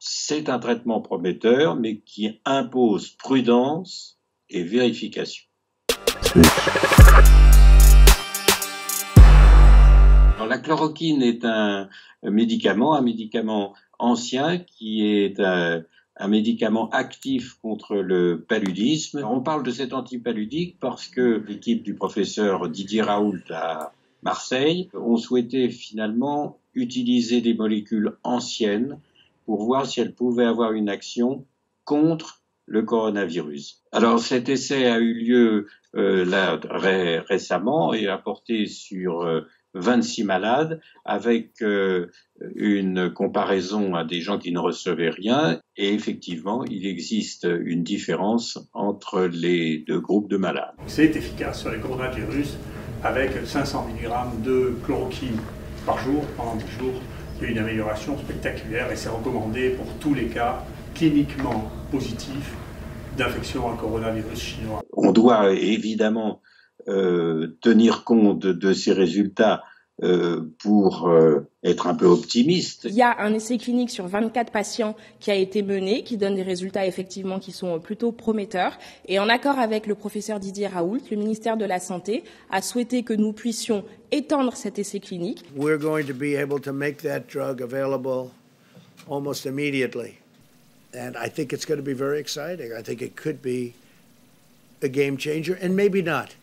C'est un traitement prometteur, mais qui impose prudence et vérification. Alors, la chloroquine est un médicament ancien qui est un médicament actif contre le paludisme. Alors, on parle de cet antipaludique parce que l'équipe du professeur Didier Raoult à Marseille ont souhaité finalement utiliser des molécules anciennes pour voir si elles pouvaient avoir une action contre le coronavirus. Alors cet essai a eu lieu récemment et a porté sur 26 malades avec une comparaison à des gens qui ne recevaient rien et effectivement il existe une différence entre les deux groupes de malades. C'est efficace sur le coronavirus avec 500 mg de chloroquine par jour pendant 10 jours. Il y a une amélioration spectaculaire et c'est recommandé pour tous les cas cliniquement positifs d'infection à coronavirus chinois. On doit évidemment tenir compte de ces résultats pour être un peu optimiste. Il y a un essai clinique sur 24 patients qui a été mené, qui donne des résultats effectivement qui sont plutôt prometteurs. Et en accord avec le professeur Didier Raoult, le ministère de la Santé a souhaité que nous puissions étendre cet essai clinique. We're going to be able to make that drug available almost immediately. And I think it's going to be very exciting. I think it could be a game changer and maybe not.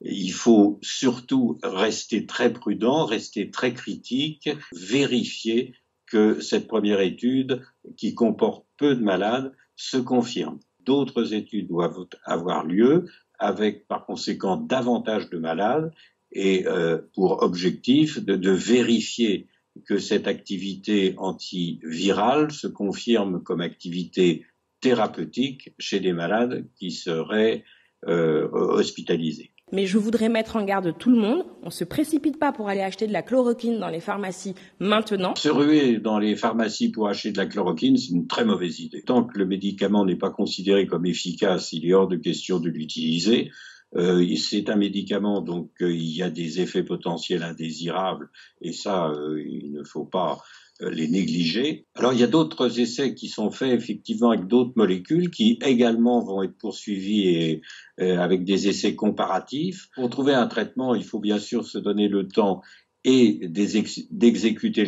Il faut surtout rester très prudent, rester très critique, vérifier que cette première étude, qui comporte peu de malades, se confirme. D'autres études doivent avoir lieu avec, par conséquent, davantage de malades et pour objectif de vérifier que cette activité antivirale se confirme comme activité thérapeutique chez des malades qui seraient hospitalisés. Mais je voudrais mettre en garde tout le monde. On ne se précipite pas pour aller acheter de la chloroquine dans les pharmacies maintenant. Se ruer dans les pharmacies pour acheter de la chloroquine, c'est une très mauvaise idée. Tant que le médicament n'est pas considéré comme efficace, il est hors de question de l'utiliser. C'est un médicament, donc il y a des effets potentiels indésirables, et ça, il ne faut pas les négliger. Alors il y a d'autres essais qui sont faits effectivement avec d'autres molécules qui également vont être poursuivis et avec des essais comparatifs. Pour trouver un traitement, il faut bien sûr se donner le temps et d'exécuter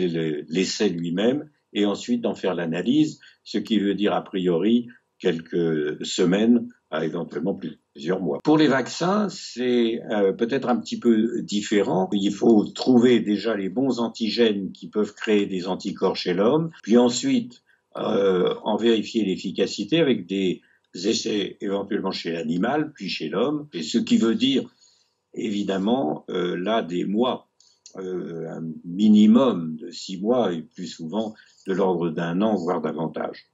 l'essai lui-même et ensuite d'en faire l'analyse, ce qui veut dire a priori quelques semaines à éventuellement plusieurs mois. Pour les vaccins, c'est peut-être un petit peu différent. Il faut trouver déjà les bons antigènes qui peuvent créer des anticorps chez l'homme, puis ensuite en vérifier l'efficacité avec des essais éventuellement chez l'animal, puis chez l'homme, et ce qui veut dire évidemment là des mois, un minimum de 6 mois et plus souvent de l'ordre d'1 an, voire davantage.